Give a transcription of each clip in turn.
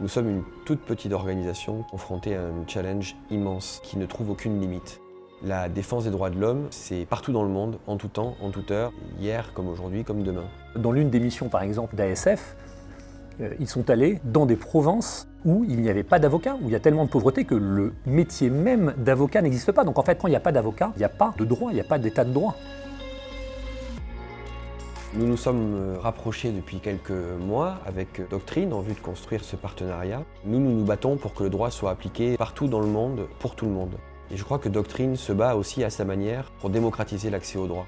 Nous sommes une toute petite organisation confrontée à un challenge immense qui ne trouve aucune limite. La défense des droits de l'homme, c'est partout dans le monde, en tout temps, en toute heure, hier comme aujourd'hui, comme demain. Dans l'une des missions par exemple d'ASF, ils sont allés dans des provinces où il n'y avait pas d'avocat, où il y a tellement de pauvreté que le métier même d'avocat n'existe pas. Donc en fait, quand il n'y a pas d'avocat, il n'y a pas de droit, il n'y a pas d'état de droit. Nous nous sommes rapprochés depuis quelques mois avec Doctrine en vue de construire ce partenariat. Nous nous battons pour que le droit soit appliqué partout dans le monde, pour tout le monde. Et je crois que Doctrine se bat aussi à sa manière pour démocratiser l'accès au droit.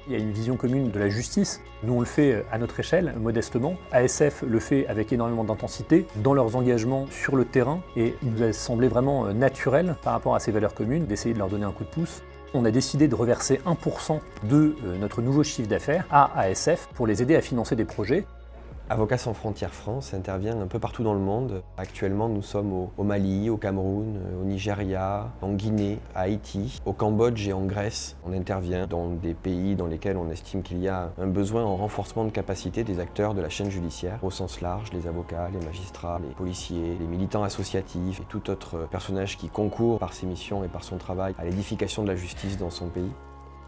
Il y a une vision commune de la justice. Nous, on le fait à notre échelle, modestement. ASF le fait avec énormément d'intensité dans leurs engagements sur le terrain. Et il nous a semblé vraiment naturel, par rapport à ces valeurs communes, d'essayer de leur donner un coup de pouce. On a décidé de reverser 1% de notre nouveau chiffre d'affaires à ASF pour les aider à financer des projets. Avocats sans frontières France intervient un peu partout dans le monde. Actuellement, nous sommes au Mali, au Cameroun, au Nigeria, en Guinée, à Haïti, au Cambodge et en Grèce. On intervient dans des pays dans lesquels on estime qu'il y a un besoin en renforcement de capacité des acteurs de la chaîne judiciaire, au sens large, les avocats, les magistrats, les policiers, les militants associatifs et tout autre personnage qui concourt par ses missions et par son travail à l'édification de la justice dans son pays.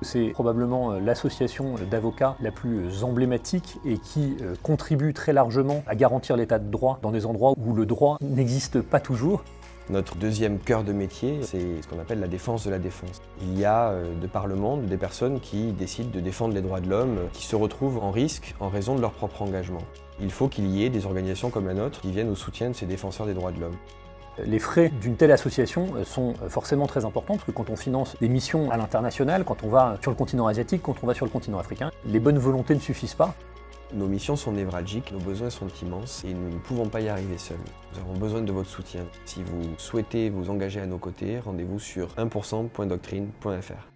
C'est probablement l'association d'avocats la plus emblématique et qui contribue très largement à garantir l'état de droit dans des endroits où le droit n'existe pas toujours. Notre deuxième cœur de métier, c'est ce qu'on appelle la défense de la défense. Il y a de par le monde des personnes qui décident de défendre les droits de l'homme, qui se retrouvent en risque en raison de leur propre engagement. Il faut qu'il y ait des organisations comme la nôtre qui viennent au soutien de ces défenseurs des droits de l'homme. Les frais d'une telle association sont forcément très importants parce que quand on finance des missions à l'international, quand on va sur le continent asiatique, quand on va sur le continent africain, les bonnes volontés ne suffisent pas. Nos missions sont névralgiques, nos besoins sont immenses et nous ne pouvons pas y arriver seuls. Nous avons besoin de votre soutien. Si vous souhaitez vous engager à nos côtés, rendez-vous sur 1%.doctrine.fr.